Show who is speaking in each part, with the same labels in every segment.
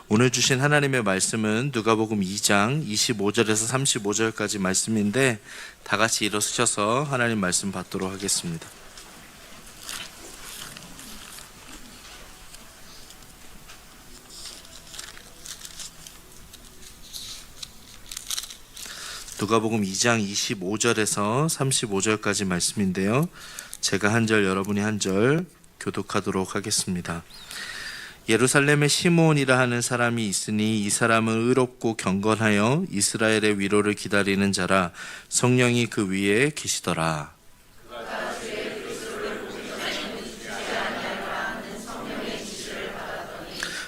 Speaker 1: 오늘 주신 하나님의 말씀은 누가복음 2장 25절에서 35절까지 말씀인데 다 같이 일어서셔서 하나님 말씀 받도록 하겠습니다. 누가복음 2장 25절에서 35절까지 말씀인데요. 제가 한 절, 여러분이 한 절 교독하도록 하겠습니다. 예루살렘에 시므온이라 하는 사람이 있으니 이 사람은 의롭고 경건하여 이스라엘의 위로를 기다리는 자라. 성령이 그 위에 계시더라.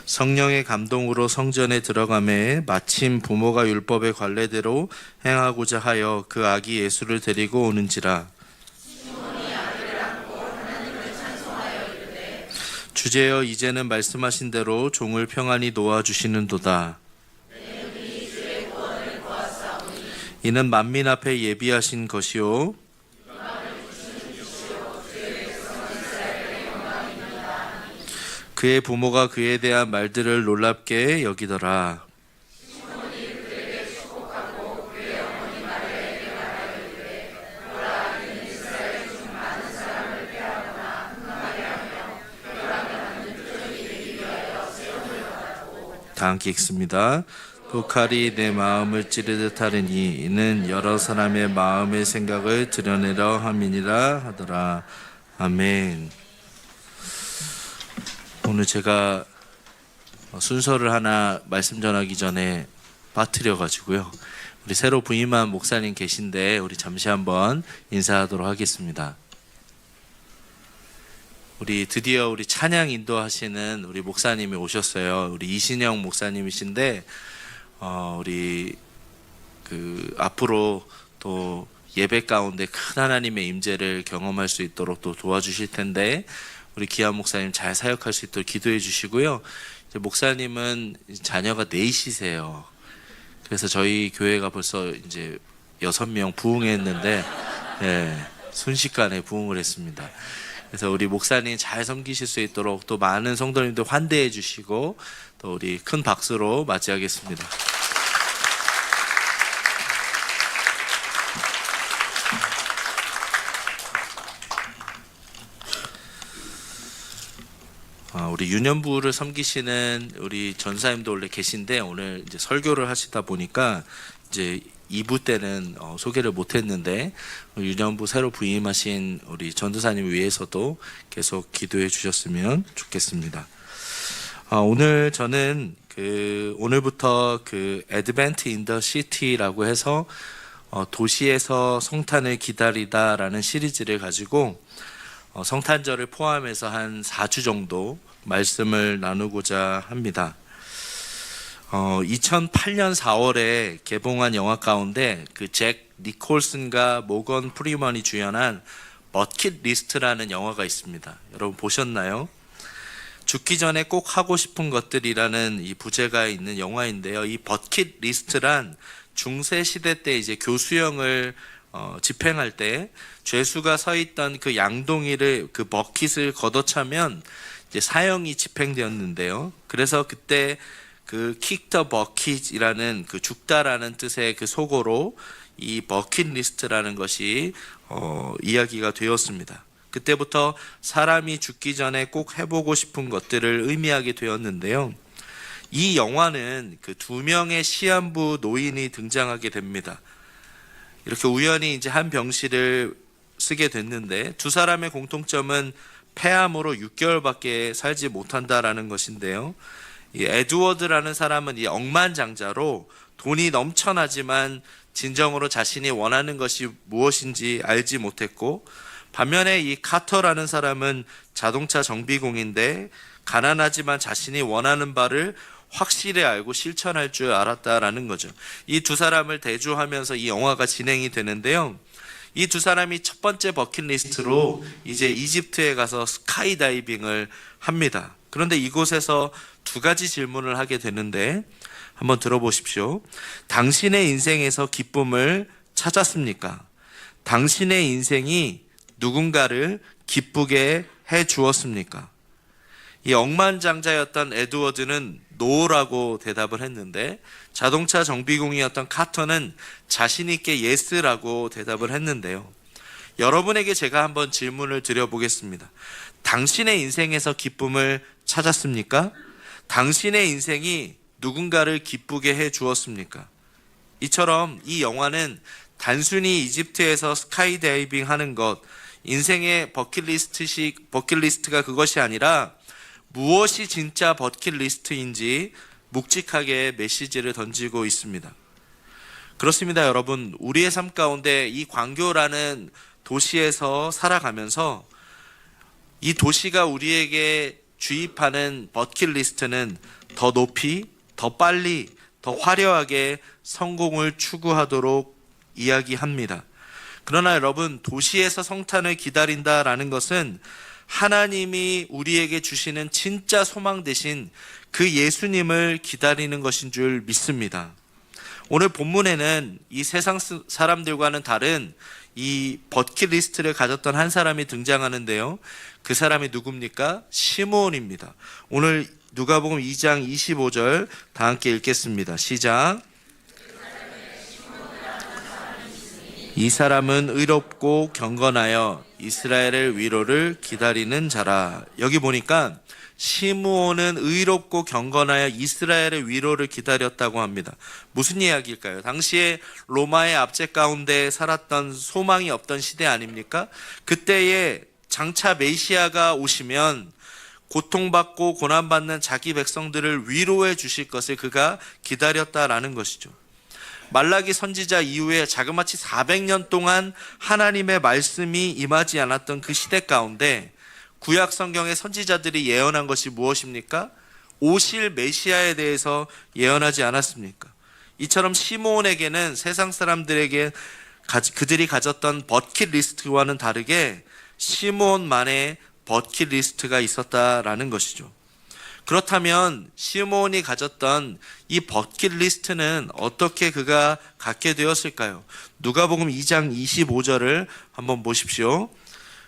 Speaker 1: 성령의 감동으로 성전에 들어가매 마침 부모가 율법의 관례대로 행하고자 하여 그 아기 예수를 데리고 오는지라. 주제여 이제는 말씀하신 대로 종을 평안히 놓아주시는도다. 이는 만민 앞에 예비하신 것이요 그의 부모가 그에 대한 말들을 놀랍게 여기더라. 다 함께 읽습니다. 또 칼이 내 마음을 찌르듯 하리니 이는 여러 사람의 마음의 생각을 드러내려 함이니라 하더라. 아멘. 오늘 제가 순서를 하나 말씀 전하기 전에 빠뜨려 가지고요. 우리 새로 부임한 목사님 계신데 우리 잠시 한번 인사하도록 하겠습니다. 우리 드디어 우리 찬양 인도하시는 우리 목사님이 오셨어요. 우리 이신영 목사님이신데 우리 앞으로 또 예배 가운데 큰 하나님의 임재를 경험할 수 있도록 또 도와주실 텐데 우리 기한 목사님 잘 사역할 수 있도록 기도해 주시고요. 이제 목사님은 자녀가 넷이세요. 그래서 저희 교회가 벌써 이제 6명 부흥했는데 순식간에 부흥을 했습니다. 그래서 우리 목사님 잘 섬기실 수 있도록 또 많은 성도님들 환대해 주시고 또 우리 큰 박수로 맞이하겠습니다. 우리 유년부를 섬기시는 우리 전사님도 원래 계신데 오늘 이제 설교를 하시다 보니까 이제 2부 때는 소개를 못했는데 유년부 새로 부임하신 우리 전도사님을 위해서도 계속 기도해 주셨으면 좋겠습니다. 오늘 저는 오늘부터 Advent in the City라고 해서 도시에서 성탄을 기다리다라는 시리즈를 가지고 성탄절을 포함해서 한 4주 정도 말씀을 나누고자 합니다. 2008년 4월에 개봉한 영화 가운데 잭 니콜슨과 모건 프리먼이 주연한 버킷리스트라는 영화가 있습니다. 여러분 보셨나요? 죽기 전에 꼭 하고 싶은 것들이라는 이 부제가 있는 영화인데요. 이 버킷리스트란 중세 시대 때 이제 교수형을 집행할 때 죄수가 서 있던 그 양동이를 버킷을 걷어차면 이제 사형이 집행되었는데요. 그래서 그때 kick the bucket이라는 죽다라는 뜻의 속어로 이 버킷리스트라는 것이 이야기가 되었습니다. 그때부터 사람이 죽기 전에 꼭 해보고 싶은 것들을 의미하게 되었는데요. 이 영화는 2명의 시한부 노인이 등장하게 됩니다. 이렇게 우연히 이제 한 병실을 쓰게 됐는데 두 사람의 공통점은 폐암으로 6개월밖에 살지 못한다라는 것인데요. 이 에드워드라는 사람은 이 억만장자로 돈이 넘쳐나지만 진정으로 자신이 원하는 것이 무엇인지 알지 못했고, 반면에 이 카터라는 사람은 자동차 정비공인데 가난하지만 자신이 원하는 바를 확실히 알고 실천할 줄 알았다라는 거죠. 이 두 사람을 대조하면서 이 영화가 진행이 되는데요. 이 두 사람이 첫 번째 버킷리스트로 이제 이집트에 가서 스카이다이빙을 합니다. 그런데 이곳에서 두 가지 질문을 하게 되는데 한번 들어보십시오. 당신의 인생에서 기쁨을 찾았습니까? 당신의 인생이 누군가를 기쁘게 해 주었습니까? 이 억만장자였던 에드워드는 노라고 대답을 했는데, 자동차 정비공이었던 카터는 자신 있게 예스라고 대답을 했는데요. 여러분에게 제가 한번 질문을 드려보겠습니다. 당신의 인생에서 기쁨을 찾았습니까? 당신의 인생이 누군가를 기쁘게 해 주었습니까? 이처럼 이 영화는 단순히 이집트에서 스카이다이빙 하는 것, 인생의 버킷리스트가 그것이 아니라 무엇이 진짜 버킷리스트인지 묵직하게 메시지를 던지고 있습니다. 그렇습니다, 여러분. 우리의 삶 가운데 이 광교라는 도시에서 살아가면서 이 도시가 우리에게 주입하는 버킷리스트는 더 높이, 더 빨리, 더 화려하게 성공을 추구하도록 이야기합니다. 그러나 여러분, 도시에서 성탄을 기다린다라는 것은 하나님이 우리에게 주시는 진짜 소망 대신 그 예수님을 기다리는 것인 줄 믿습니다. 오늘 본문에는 이 세상 사람들과는 다른 이 버킷리스트를 가졌던 한 사람이 등장하는데요. 그 사람이 누굽니까? 시므온입니다. 오늘 누가복음 2장 25절 다 함께 읽겠습니다. 시작. 이 사람은 의롭고 경건하여 이스라엘의 위로를 기다리는 자라. 여기 보니까 시므온은 의롭고 경건하여 이스라엘의 위로를 기다렸다고 합니다. 무슨 이야기일까요? 당시에 로마의 압제 가운데 살았던 소망이 없던 시대 아닙니까? 그때에 장차 메시아가 오시면 고통받고 고난받는 자기 백성들을 위로해 주실 것을 그가 기다렸다라는 것이죠. 말라기 선지자 이후에 자그마치 400년 동안 하나님의 말씀이 임하지 않았던 그 시대 가운데 구약 성경의 선지자들이 예언한 것이 무엇입니까? 오실 메시아에 대해서 예언하지 않았습니까? 이처럼 시므온에게는 세상 사람들에게 그들이 가졌던 버킷리스트와는 다르게 시므온만의 버킷리스트가 있었다라는 것이죠. 그렇다면 시므온이 가졌던 이 버킷리스트는 어떻게 그가 갖게 되었을까요? 누가복음 2장 25절을 한번 보십시오.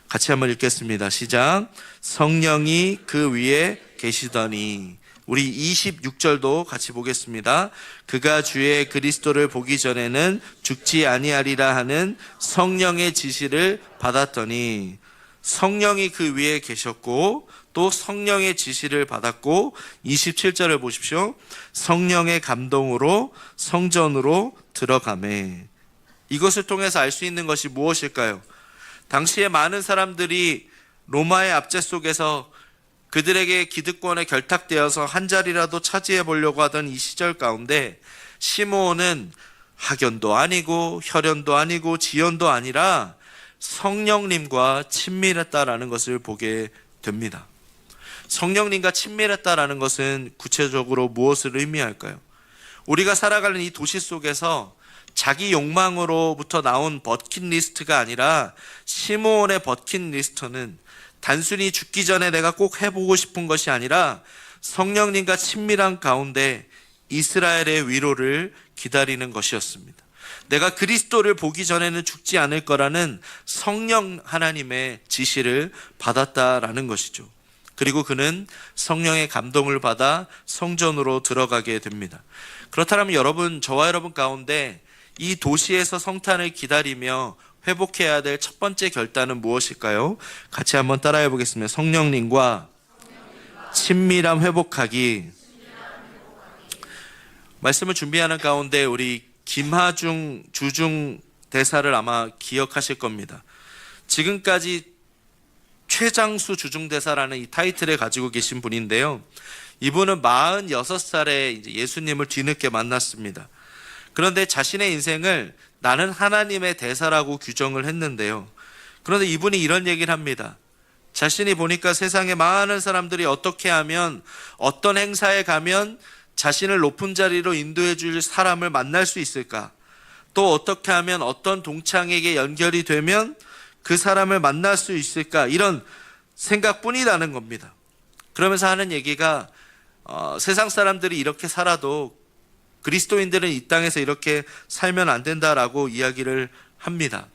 Speaker 1: 같이 한번 읽겠습니다. 시작. 성령이 그 위에 계시더니. 우리 26절도 같이 보겠습니다. 그가 주의 그리스도를 보기 전에는 죽지 아니하리라 하는 성령의 지시를 받았더니. 성령이 그 위에 계셨고 또 성령의 지시를 받았고 27절을 보십시오. 성령의 감동으로 성전으로 들어가매. 이것을 통해서 알 수 있는 것이 무엇일까요? 당시에 많은 사람들이 로마의 압제 속에서 그들에게 기득권에 결탁되어서 한 자리라도 차지해 보려고 하던 이 시절 가운데 시므온은 학연도 아니고 혈연도 아니고 지연도 아니라 성령님과 친밀했다라는 것을 보게 됩니다. 성령님과 친밀했다라는 것은 구체적으로 무엇을 의미할까요? 우리가 살아가는 이 도시 속에서 자기 욕망으로부터 나온 버킷리스트가 아니라 시므온의 버킷리스트는 단순히 죽기 전에 내가 꼭 해보고 싶은 것이 아니라 성령님과 친밀한 가운데 이스라엘의 위로를 기다리는 것이었습니다. 내가 그리스도를 보기 전에는 죽지 않을 거라는 성령 하나님의 지시를 받았다라는 것이죠. 그리고 그는 성령의 감동을 받아 성전으로 들어가게 됩니다. 그렇다면 여러분, 저와 여러분 가운데 이 도시에서 성탄을 기다리며 회복해야 될 첫 번째 결단은 무엇일까요? 같이 한번 따라해 보겠습니다. 성령님과 친밀함 회복하기. 말씀을 준비하는 가운데 우리 김하중 주중 대사를 아마 기억하실 겁니다. 지금까지 최장수 주중대사라는 이 타이틀을 가지고 계신 분인데요. 이분은 46살에 이제 예수님을 뒤늦게 만났습니다. 그런데 자신의 인생을 나는 하나님의 대사라고 규정을 했는데요. 그런데 이분이 이런 얘기를 합니다. 자신이 보니까 세상에 많은 사람들이 어떻게 하면, 어떤 행사에 가면 자신을 높은 자리로 인도해 줄 사람을 만날 수 있을까? 또 어떻게 하면 어떤 동창에게 연결이 되면 그 사람을 만날 수 있을까? 이런 생각뿐이라는 겁니다. 그러면서 하는 얘기가 세상 사람들이 이렇게 살아도 그리스도인들은 이 땅에서 이렇게 살면 안 된다라고 이야기를 합니다.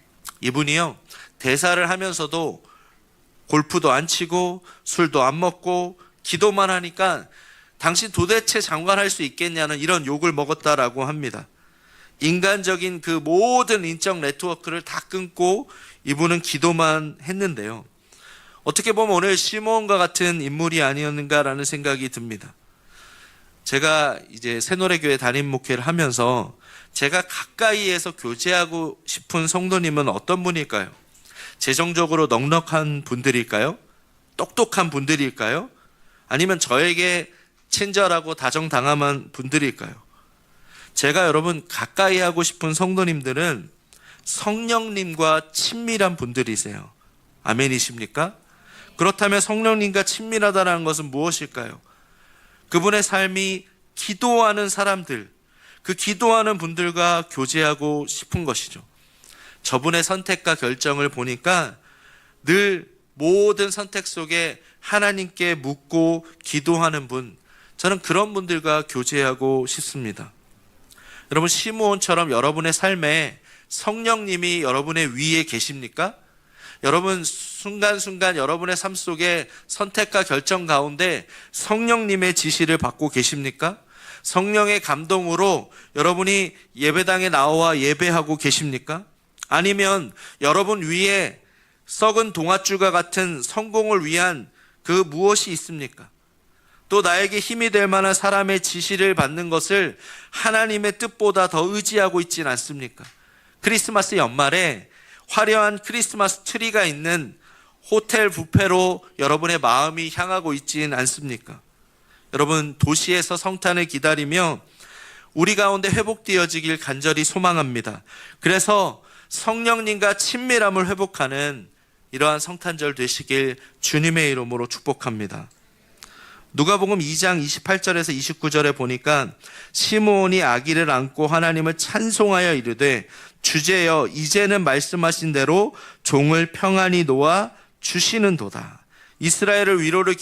Speaker 1: 이분이요, 대사를 하면서도 골프도 안 치고 술도 안 먹고 기도만 하니까 당신 도대체 장관할 수 있겠냐는 이런 욕을 먹었다라고 합니다. 인간적인 그 모든 인적 네트워크를 다 끊고 이분은 기도만 했는데요. 어떻게 보면 오늘 시므온과 같은 인물이 아니었는가라는 생각이 듭니다. 제가 이제 새노래교회 담임 목회를 하면서 제가 가까이에서 교제하고 싶은 성도님은 어떤 분일까요? 재정적으로 넉넉한 분들일까요? 똑똑한 분들일까요? 아니면 저에게 친절하고 다정다감한 분들일까요? 제가 여러분 가까이 하고 싶은 성도님들은 성령님과 친밀한 분들이세요. 아멘이십니까? 그렇다면 성령님과 친밀하다는 것은 무엇일까요? 그분의 삶이 기도하는 사람들, 그 기도하는 분들과 교제하고 싶은 것이죠. 저분의 선택과 결정을 보니까 늘 모든 선택 속에 하나님께 묻고 기도하는 분, 저는 그런 분들과 교제하고 싶습니다. 여러분, 시므온처럼 여러분의 삶에 성령님이 여러분의 위에 계십니까? 여러분 순간순간 여러분의 삶 속에 선택과 결정 가운데 성령님의 지시를 받고 계십니까? 성령의 감동으로 여러분이 예배당에 나와 예배하고 계십니까? 아니면 여러분 위에 썩은 동아줄과 같은 성공을 위한 그 무엇이 있습니까? 또 나에게 힘이 될 만한 사람의 지시를 받는 것을 하나님의 뜻보다 더 의지하고 있지는 않습니까? 크리스마스 연말에 화려한 크리스마스 트리가 있는 호텔 뷔페로 여러분의 마음이 향하고 있지는 않습니까? 여러분, 도시에서 성탄을 기다리며 우리 가운데 회복되어지길 간절히 소망합니다. 그래서 성령님과 친밀함을 회복하는 이러한 성탄절 되시길 주님의 이름으로 축복합니다. 누가복음 2장 28절에서 29절에 보니까 시므온이 아기를 안고 하나님을 찬송하여 이르되 주제여 이제는 말씀하신 대로 종을 평안히 놓아 주시는도다. 이스라엘을 위로를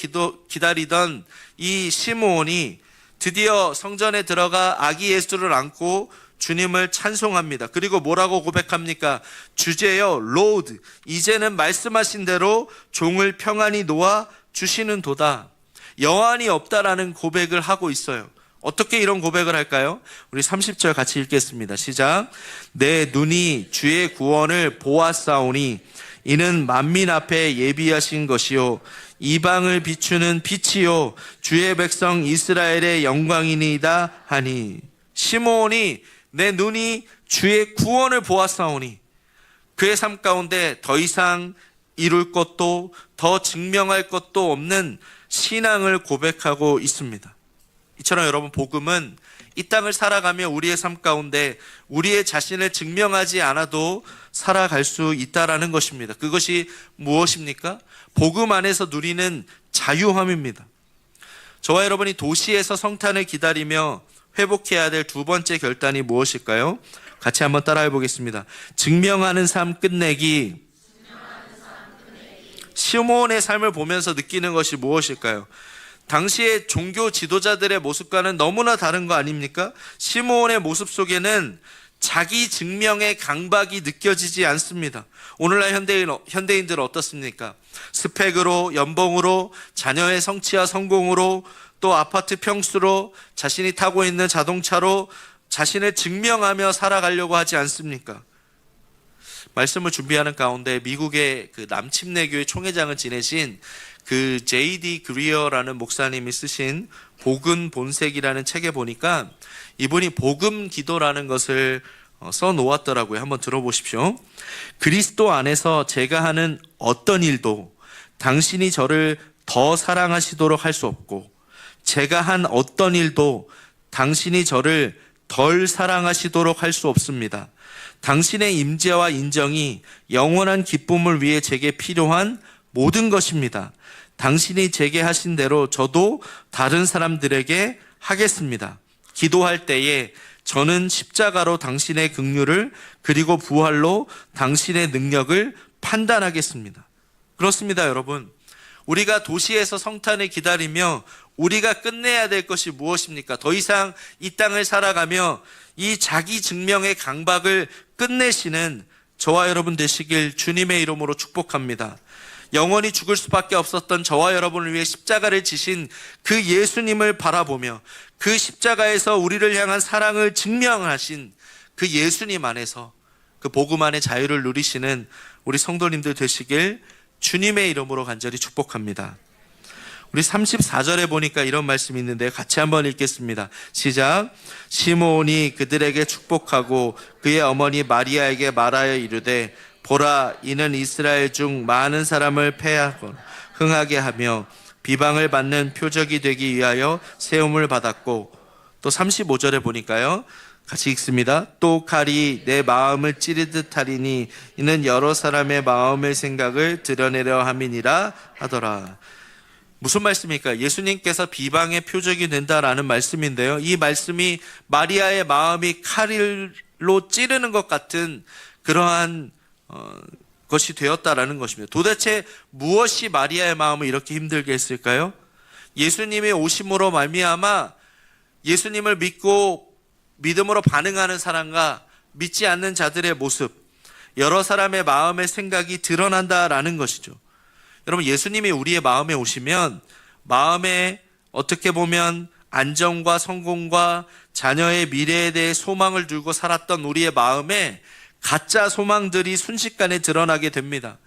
Speaker 1: 기다리던 이 시므온이 드디어 성전에 들어가 아기 예수를 안고 주님을 찬송합니다. 그리고 뭐라고 고백합니까? 주제여 로드 이제는 말씀하신 대로 종을 평안히 놓아 주시는도다. 여한이 없다라는 고백을 하고 있어요. 어떻게 이런 고백을 할까요? 우리 30절 같이 읽겠습니다. 시작. 내 눈이 주의 구원을 보았사오니 이는 만민 앞에 예비하신 것이요 이방을 비추는 빛이요 주의 백성 이스라엘의 영광이니이다 하니. 시므온이 내 눈이 주의 구원을 보았사오니 그의 삶 가운데 더 이상 이룰 것도 더 증명할 것도 없는 신앙을 고백하고 있습니다. 이처럼 여러분, 복음은 이 땅을 살아가며 우리의 삶 가운데 우리의 자신을 증명하지 않아도 살아갈 수 있다라는 것입니다. 그것이 무엇입니까? 복음 안에서 누리는 자유함입니다. 저와 여러분이 도시에서 성탄을 기다리며 회복해야 될 두 번째 결단이 무엇일까요? 같이 한번 따라해 보겠습니다. 증명하는 삶 끝내기. 시므온의 삶을 보면서 느끼는 것이 무엇일까요? 당시의 종교 지도자들의 모습과는 너무나 다른 거 아닙니까? 시므온의 모습 속에는 자기 증명의 강박이 느껴지지 않습니다. 오늘날 현대인들은 어떻습니까? 스펙으로, 연봉으로, 자녀의 성취와 성공으로, 또 아파트 평수로, 자신이 타고 있는 자동차로 자신을 증명하며 살아가려고 하지 않습니까? 말씀을 준비하는 가운데 미국의 그 남침내교회 총회장을 지내신 그 J.D. 그리어라는 목사님이 쓰신 복음 본색이라는 책에 보니까 이분이 복음 기도라는 것을 써놓았더라고요. 한번 들어보십시오. 그리스도 안에서 제가 하는 어떤 일도 당신이 저를 더 사랑하시도록 할 수 없고 제가 한 어떤 일도 당신이 저를 덜 사랑하시도록 할 수 없습니다. 당신의 임재와 인정이 영원한 기쁨을 위해 제게 필요한 모든 것입니다. 당신이 제게 하신 대로 저도 다른 사람들에게 하겠습니다. 기도할 때에 저는 십자가로 당신의 긍휼을 그리고 부활로 당신의 능력을 판단하겠습니다. 그렇습니다, 여러분. 우리가 도시에서 성탄을 기다리며 우리가 끝내야 될 것이 무엇입니까? 더 이상 이 땅을 살아가며 이 자기 증명의 강박을 끝내시는 저와 여러분 되시길 주님의 이름으로 축복합니다. 영원히 죽을 수밖에 없었던 저와 여러분을 위해 십자가를 지신 그 예수님을 바라보며 그 십자가에서 우리를 향한 사랑을 증명하신 그 예수님 안에서 그 복음 안의 자유를 누리시는 우리 성도님들 되시길 주님의 이름으로 간절히 축복합니다. 우리 34절에 보니까 이런 말씀이 있는데 같이 한번 읽겠습니다. 시작. 시므온이 그들에게 축복하고 그의 어머니 마리아에게 말하여 이르되 보라, 이는 이스라엘 중 많은 사람을 패하고 흥하게 하며 비방을 받는 표적이 되기 위하여 세움을 받았고, 또 35절에 보니까요, 같이 읽습니다. 또 칼이 내 마음을 찌르듯 하리니 이는 여러 사람의 마음의 생각을 드러내려 함이니라 하더라. 무슨 말씀입니까? 예수님께서 비방의 표적이 된다라는 말씀인데요, 이 말씀이 마리아의 마음이 칼로 찌르는 것 같은 그러한 것이 되었다라는 것입니다. 도대체 무엇이 마리아의 마음을 이렇게 힘들게 했을까요? 예수님의 오심으로 말미암아 예수님을 믿고 믿음으로 반응하는 사람과 믿지 않는 자들의 모습, 여러 사람의 마음의 생각이 드러난다라는 것이죠. 여러분, 예수님이 우리의 마음에 오시면 마음에 어떻게 보면 안정과 성공과 자녀의 미래에 대해 소망을 두고 살았던 우리의 마음에 가짜 소망들이 순식간에 드러나게 됩니다.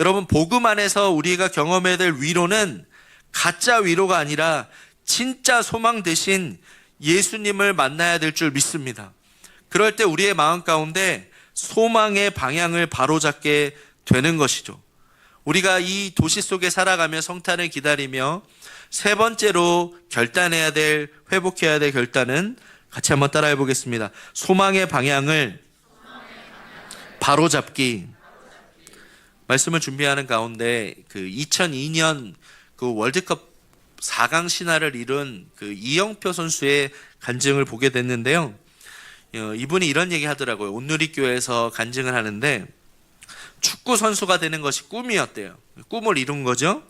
Speaker 1: 여러분, 복음 안에서 우리가 경험해야 될 위로는 가짜 위로가 아니라 진짜 소망 대신 예수님을 만나야 될 줄 믿습니다. 그럴 때 우리의 마음 가운데 소망의 방향을 바로잡게 되는 것이죠. 우리가 이 도시 속에 살아가며 성탄을 기다리며 세 번째로 결단해야 될, 회복해야 될 결단은 같이 한번 따라해 보겠습니다. 소망의 방향을 바로잡기. 말씀을 준비하는 가운데 그 2002년 그 월드컵 4강 신화를 이룬 그 이영표 선수의 간증을 보게 됐는데요, 이분이 이런 얘기 하더라고요. 온누리교회에서 간증을 하는데 축구 선수가 되는 것이 꿈이었대요. 꿈을 이룬 거죠.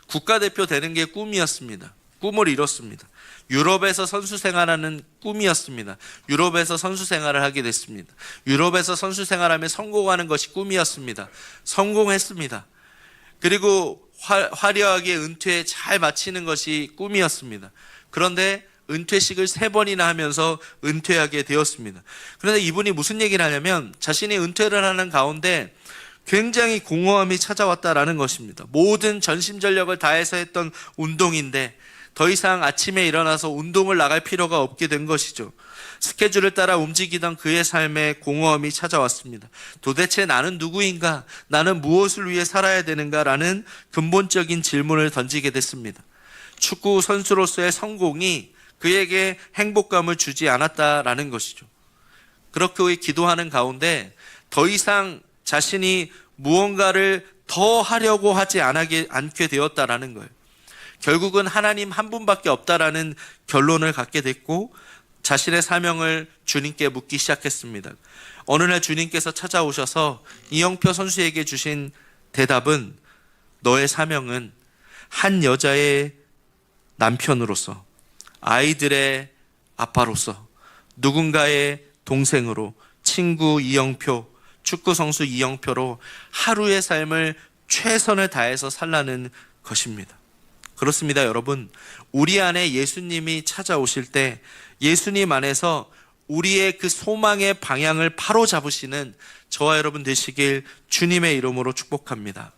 Speaker 1: 국가대표 되는 게 꿈이었습니다. 꿈을 이뤘습니다. 유럽에서 선수 생활하는 꿈이었습니다. 유럽에서 선수 생활을 하게 됐습니다. 유럽에서 선수 생활하며 성공하는 것이 꿈이었습니다. 성공했습니다. 그리고 화려하게 은퇴 잘 마치는 것이 꿈이었습니다. 그런데 은퇴식을 3번이나 하면서 은퇴하게 되었습니다. 그런데 이분이 무슨 얘기를 하냐면 자신이 은퇴를 하는 가운데 굉장히 공허함이 찾아왔다라는 것입니다. 모든 전심전력을 다해서 했던 운동인데 더 이상 아침에 일어나서 운동을 나갈 필요가 없게 된 것이죠. 스케줄을 따라 움직이던 그의 삶에 공허함이 찾아왔습니다. 도대체 나는 누구인가? 나는 무엇을 위해 살아야 되는가라는 근본적인 질문을 던지게 됐습니다. 축구 선수로서의 성공이 그에게 행복감을 주지 않았다라는 것이죠. 그렇게 기도하는 가운데 더 이상 자신이 무언가를 더 하려고 하지 않게 되었다라는 거예요. 결국은 하나님 한 분밖에 없다라는 결론을 갖게 됐고 자신의 사명을 주님께 묻기 시작했습니다. 어느 날 주님께서 찾아오셔서 이영표 선수에게 주신 대답은 너의 사명은 한 여자의 남편으로서, 아이들의 아빠로서, 누군가의 동생으로, 친구 이영표, 축구 선수 이영표로 하루의 삶을 최선을 다해서 살라는 것입니다. 그렇습니다, 여러분. 우리 안에 예수님이 찾아오실 때 예수님 안에서 우리의 그 소망의 방향을 바로 잡으시는 저와 여러분 되시길 주님의 이름으로 축복합니다.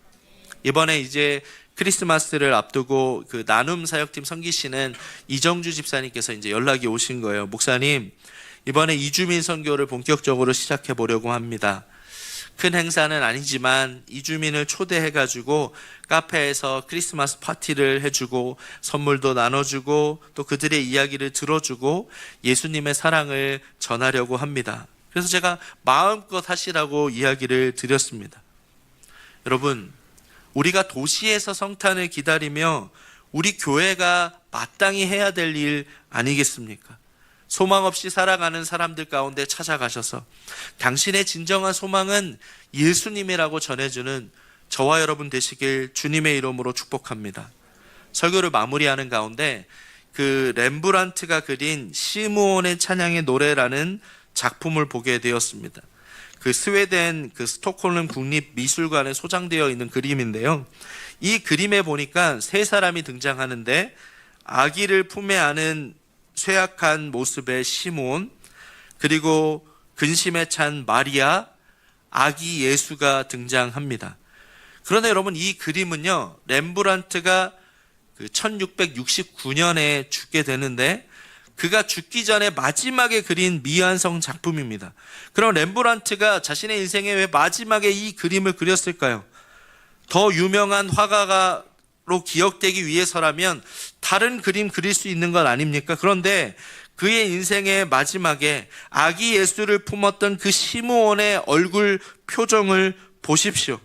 Speaker 1: 이번에 이제 크리스마스를 앞두고 그 나눔 사역팀 섬기시는 이정주 집사님께서 이제 연락이 오신 거예요. 목사님, 이번에 이주민 선교를 본격적으로 시작해 보려고 합니다. 큰 행사는 아니지만 이주민을 초대해가지고 카페에서 크리스마스 파티를 해주고 선물도 나눠주고 또 그들의 이야기를 들어주고 예수님의 사랑을 전하려고 합니다. 그래서 제가 마음껏 하시라고 이야기를 드렸습니다. 여러분, 우리가 도시에서 성탄을 기다리며 우리 교회가 마땅히 해야 될 일 아니겠습니까? 소망 없이 살아가는 사람들 가운데 찾아가셔서 당신의 진정한 소망은 예수님이라고 전해주는 저와 여러분 되시길 주님의 이름으로 축복합니다. 설교를 마무리하는 가운데 그 렘브란트가 그린 시므온의 찬양의 노래라는 작품을 보게 되었습니다. 그 스웨덴 그 스톡홀름 국립미술관에 소장되어 있는 그림인데요. 이 그림에 보니까 세 사람이 등장하는데 아기를 품에 안은 쇠약한 모습의 시몬, 그리고 근심에 찬 마리아, 아기 예수가 등장합니다. 그런데 여러분, 이 그림은요, 렘브란트가 그 1669년에 죽게 되는데 그가 죽기 전에 마지막에 그린 미완성 작품입니다. 그럼 렘브란트가 자신의 인생에 왜 마지막에 이 그림을 그렸을까요? 더 유명한 화가로 기억되기 위해서라면 다른 그림 그릴 수 있는 것 아닙니까? 그런데 그의 인생의 마지막에 아기 예수를 품었던 그 시므온의 얼굴 표정을 보십시오.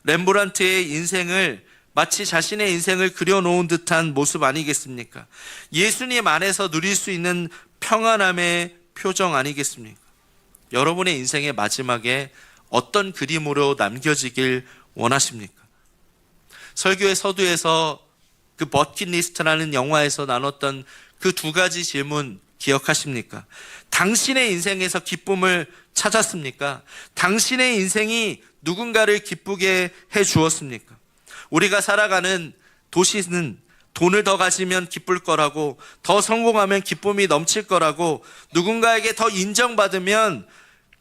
Speaker 1: 렘브란트의 인생을 마치 자신의 인생을 그려놓은 듯한 모습 아니겠습니까? 예수님 안에서 누릴 수 있는 평안함의 표정 아니겠습니까? 여러분의 인생의 마지막에 어떤 그림으로 남겨지길 원하십니까? 설교의 서두에서 그 버킷리스트라는 영화에서 나눴던 그 두 가지 질문 기억하십니까? 당신의 인생에서 기쁨을 찾았습니까? 당신의 인생이 누군가를 기쁘게 해 주었습니까? 우리가 살아가는 도시는 돈을 더 가지면 기쁠 거라고, 더 성공하면 기쁨이 넘칠 거라고, 누군가에게 더 인정받으면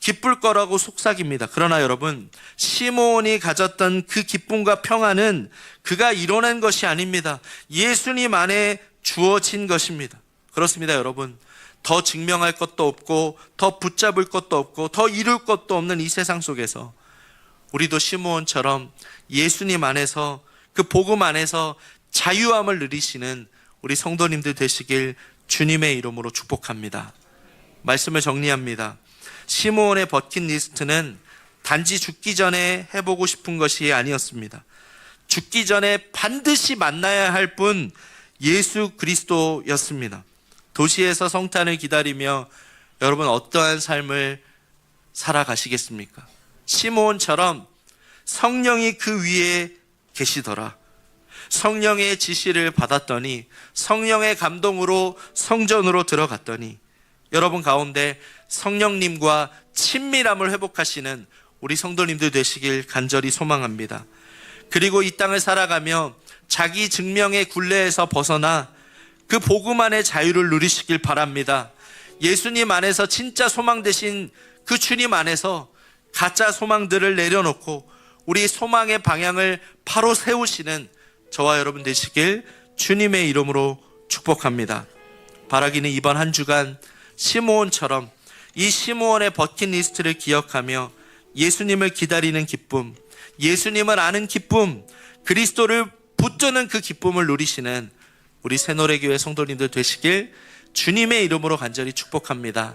Speaker 1: 기쁠 거라고 속삭입니다. 그러나 여러분, 시므온이 가졌던 그 기쁨과 평안은 그가 이뤄낸 것이 아닙니다. 예수님 안에 주어진 것입니다. 그렇습니다, 여러분. 더 증명할 것도 없고, 더 붙잡을 것도 없고, 더 이룰 것도 없는 이 세상 속에서 우리도 시므온처럼 예수님 안에서, 그 복음 안에서 자유함을 누리시는 우리 성도님들 되시길 주님의 이름으로 축복합니다. 말씀을 정리합니다. 시므온의 버킷리스트는 단지 죽기 전에 해보고 싶은 것이 아니었습니다. 죽기 전에 반드시 만나야 할 분 예수 그리스도였습니다. 도시에서 성탄을 기다리며 여러분 어떠한 삶을 살아가시겠습니까? 시므온처럼 성령이 그 위에 계시더라. 성령의 지시를 받았더니, 성령의 감동으로 성전으로 들어갔더니 여러분 가운데 성령님과 친밀함을 회복하시는 우리 성도님들 되시길 간절히 소망합니다. 그리고 이 땅을 살아가며 자기 증명의 굴레에서 벗어나 그 복음 안의 자유를 누리시길 바랍니다. 예수님 안에서 진짜 소망 되신 그 주님 안에서 가짜 소망들을 내려놓고 우리 소망의 방향을 바로 세우시는 저와 여러분 되시길 주님의 이름으로 축복합니다. 바라기는 이번 한 주간 시므온처럼 이 시므온의 버킷리스트를 기억하며 예수님을 기다리는 기쁨, 예수님을 아는 기쁨, 그리스도를 붙드는 그 기쁨을 누리시는 우리 새노래교회 성도님들 되시길 주님의 이름으로 간절히 축복합니다.